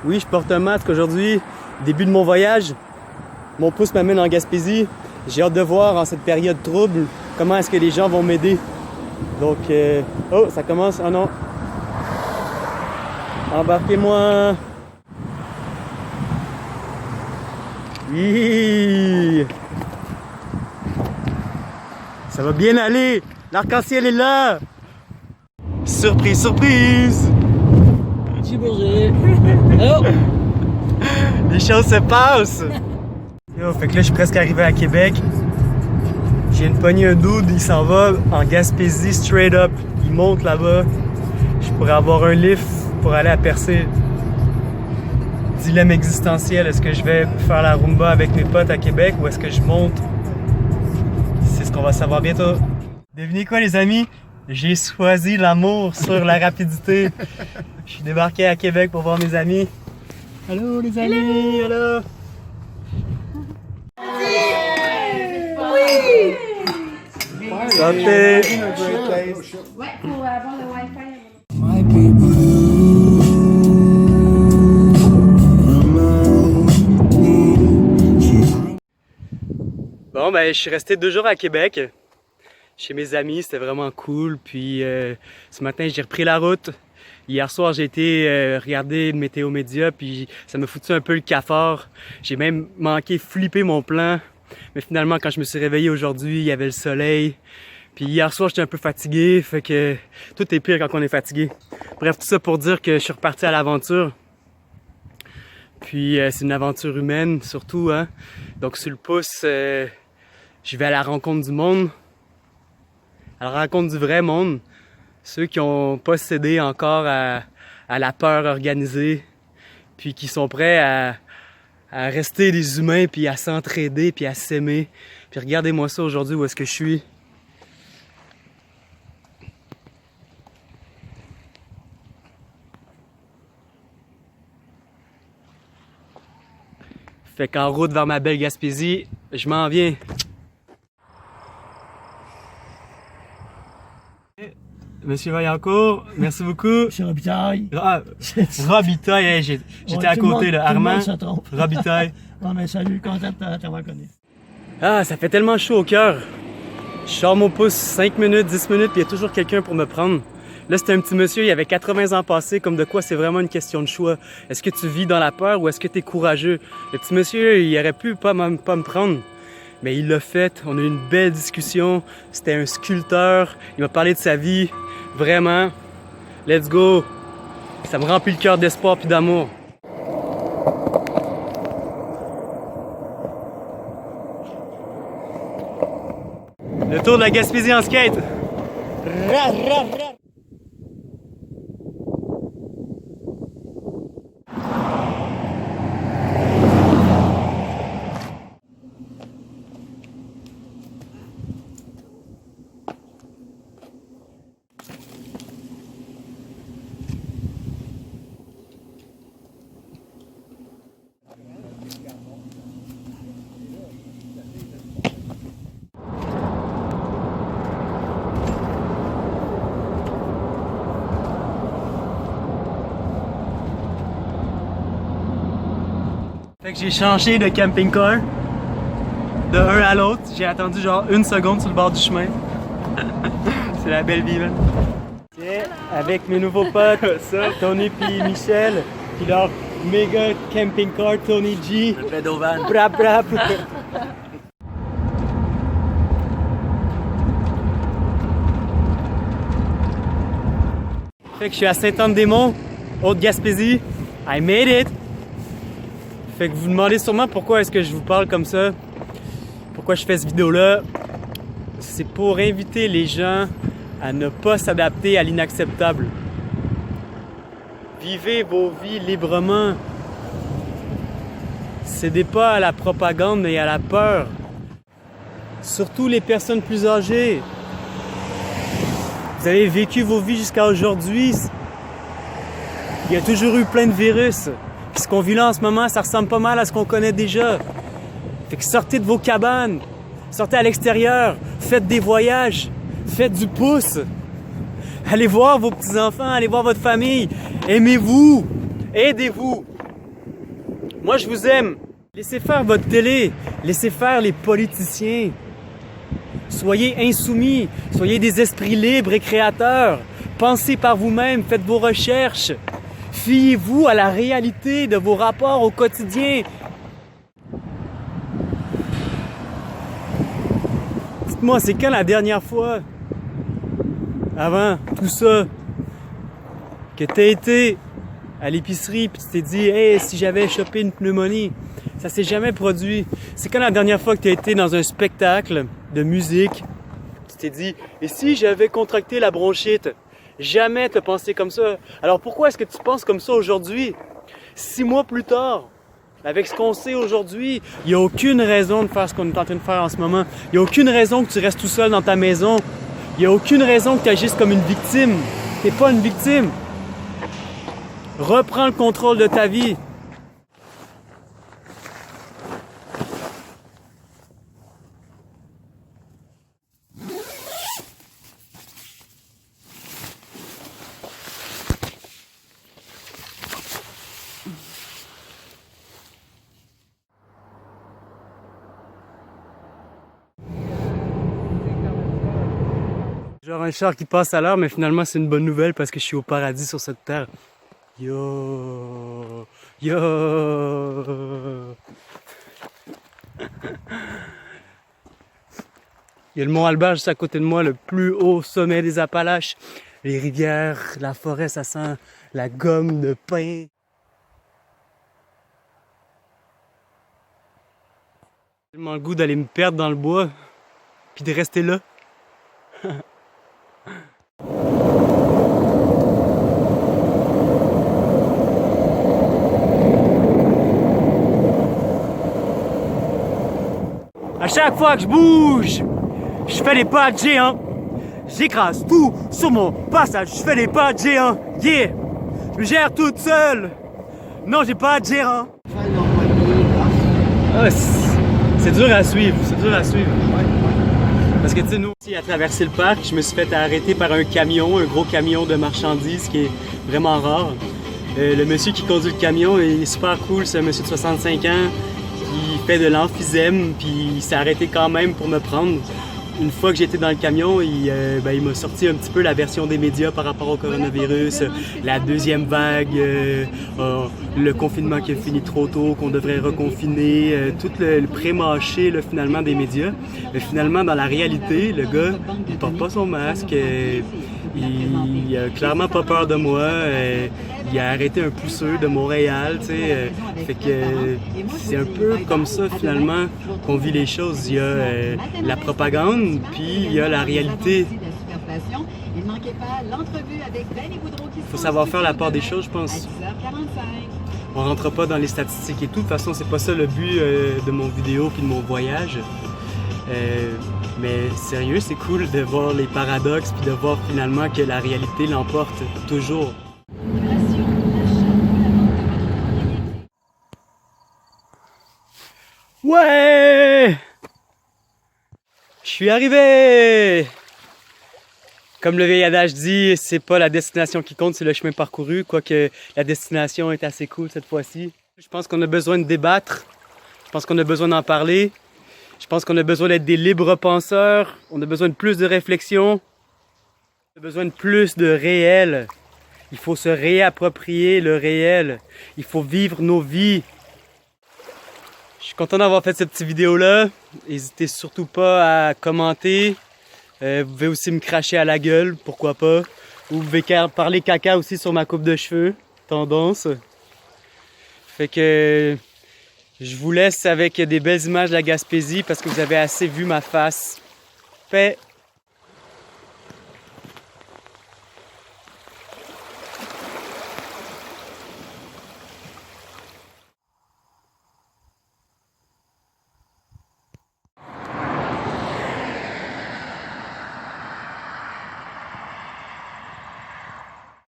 Oui, je porte un masque aujourd'hui, début de mon voyage. Mon pouce m'amène en Gaspésie. J'ai hâte de voir en cette période trouble comment est-ce que les gens vont m'aider. Donc, oh, ça commence. Oh non. Embarquez-moi. Oui. Ça va bien aller. L'arc-en-ciel est là. Surprise, surprise. Petit bourget. Oh. Les choses se passent. Yo, fait que là, je suis presque arrivé à Québec. J'ai une poignée, un dude, il s'en va en Gaspésie straight up. Il monte là-bas. Je pourrais avoir un lift pour aller à Percé. Dilemme existentiel, est-ce que je vais faire la rumba avec mes potes à Québec ou est-ce que je monte? C'est ce qu'on va savoir bientôt. Devinez quoi les amis? J'ai choisi l'amour sur la rapidité. Je suis débarqué à Québec pour voir mes amis. Allô les amis, allô! Oui! Santé! Ouais, pour avoir le Wi-Fi. Bon, ben, je suis resté 2 jours à Québec, chez mes amis, c'était vraiment cool. Puis ce matin, j'ai repris la route. Hier soir, j'ai été regarder Météo Média, puis ça m'a foutu un peu le cafard. J'ai même manqué flipper mon plan. Mais finalement, quand je me suis réveillé aujourd'hui, il y avait le soleil. Puis hier soir, j'étais un peu fatigué, fait que tout est pire quand on est fatigué. Bref, tout ça pour dire que je suis reparti à l'aventure. Puis c'est une aventure humaine, surtout, hein. Donc sur le pouce, je vais à la rencontre du monde. À la rencontre du vrai monde. Ceux qui n'ont pas cédé encore à la peur organisée. Puis qui sont prêts à rester des humains, puis à s'entraider, puis à s'aimer. Puis regardez-moi ça aujourd'hui, où est-ce que je suis. Fait qu'en route vers ma belle Gaspésie, je m'en viens. Monsieur Vaillancourt, merci beaucoup. C'est Robitaille. Robitaille, hey, j'étais à côté, là. Armand. Se trompe. Robitaille. Bon, ben salut, content de t'avoir connu. Ah, ça fait tellement chaud au cœur. Je sors mon pouce 5 minutes, 10 minutes, puis il y a toujours quelqu'un pour me prendre. Là, c'était un petit monsieur, il avait 80 ans passés, comme de quoi c'est vraiment une question de choix. Est-ce que tu vis dans la peur ou est-ce que tu es courageux? Le petit monsieur, il aurait pu pas me prendre, mais il l'a fait. On a eu une belle discussion. C'était un sculpteur. Il m'a parlé de sa vie. Vraiment, let's go. Ça me remplit le cœur d'espoir puis d'amour. Le tour de la Gaspésie en skate. Fait que j'ai changé de camping-car de un à l'autre. J'ai attendu genre 1 seconde sur le bord du chemin. C'est la belle vie, man. Okay, avec mes nouveaux potes, Tony puis Michel, puis leur méga camping-car Tony G. Le pédovan. Brap, brap. Fait que je suis à Sainte-Anne-des-Monts, Haute-Gaspésie. I made it! Fait que vous vous demandez sûrement pourquoi est-ce que je vous parle comme ça, pourquoi je fais cette vidéo-là. C'est pour inviter les gens à ne pas s'adapter à l'inacceptable. Vivez vos vies librement. Cédez pas à la propagande et à la peur. Surtout les personnes plus âgées. Vous avez vécu vos vies jusqu'à aujourd'hui. Il y a toujours eu plein de virus. Puis ce qu'on vit là en ce moment, ça ressemble pas mal à ce qu'on connaît déjà. Fait que sortez de vos cabanes, sortez à l'extérieur, faites des voyages, faites du pouce. Allez voir vos petits-enfants, allez voir votre famille. Aimez-vous, aidez-vous. Moi, je vous aime. Laissez faire votre télé. Laissez faire les politiciens. Soyez insoumis. Soyez des esprits libres et créateurs. Pensez par vous-même. Faites vos recherches. Fiez-vous à la réalité de vos rapports au quotidien. Dites-moi, c'est quand la dernière fois, avant tout ça, que t'as été à l'épicerie puis tu t'es dit « Hey, si j'avais chopé une pneumonie », ça s'est jamais produit. C'est quand la dernière fois que t'as été dans un spectacle de musique, tu t'es dit « Et si j'avais contracté la bronchite », jamais t'as pensé comme ça. Alors pourquoi est-ce que tu penses comme ça aujourd'hui? 6 mois plus tard, avec ce qu'on sait aujourd'hui, il n'y a aucune raison de faire ce qu'on est en train de faire en ce moment. Il n'y a aucune raison que tu restes tout seul dans ta maison. Il n'y a aucune raison que tu agisses comme une victime. T'es pas une victime. Reprends le contrôle de ta vie. Genre un char qui passe à l'heure, mais finalement c'est une bonne nouvelle parce que je suis au paradis sur cette terre. Yo! Yo! Il y a le Mont Albert juste à côté de moi, le plus haut sommet des Appalaches. Les rivières, la forêt, ça sent la gomme de pin. J'ai tellement le goût d'aller me perdre dans le bois, puis de rester là. À chaque fois que je bouge, je fais des pas de géant. J'écrase tout sur mon passage, je fais des pas de géant. Yeah! Je me gère toute seule. Non, j'ai pas de gérant. Ah, c'est dur à suivre, c'est dur à suivre. Parce que tu sais, nous, ici, à traverser le parc, je me suis fait arrêter par un camion, un gros camion de marchandises qui est vraiment rare. Le monsieur qui conduit le camion est super cool, c'est un monsieur de 65 ans qui fait de l'emphysème, puis il s'est arrêté quand même pour me prendre. Une fois que j'étais dans le camion, il m'a sorti un petit peu la version des médias par rapport au coronavirus, la deuxième vague, le confinement qui a fini trop tôt, qu'on devrait reconfiner, tout le pré-mâché finalement des médias. Mais finalement, dans la réalité, le gars, il porte pas son masque, il a clairement pas peur de moi, il a arrêté un pousseux de Montréal, tu sais, fait que c'est un peu comme ça finalement qu'on vit les choses. Il y a la propagande, puis il y a la réalité. Il faut savoir faire la part des choses, je pense. On rentre pas dans les statistiques et tout. De toute façon, c'est pas ça le but de mon vidéo puis de mon voyage. Mais sérieux, c'est cool de voir les paradoxes puis de voir finalement que la réalité l'emporte toujours. Ouais! Je suis arrivé! Comme le vieil adage dit, c'est pas la destination qui compte, c'est le chemin parcouru, quoique la destination est assez cool cette fois-ci. Je pense qu'on a besoin de débattre, je pense qu'on a besoin d'en parler, je pense qu'on a besoin d'être des libres penseurs, on a besoin de plus de réflexion, on a besoin de plus de réel. Il faut se réapproprier le réel, il faut vivre nos vies. Je suis content d'avoir fait cette petite vidéo-là. N'hésitez surtout pas à commenter. Vous pouvez aussi me cracher à la gueule, pourquoi pas. Ou vous pouvez parler caca aussi sur ma coupe de cheveux. Tendance. Fait que je vous laisse avec des belles images de la Gaspésie parce que vous avez assez vu ma face. Paix.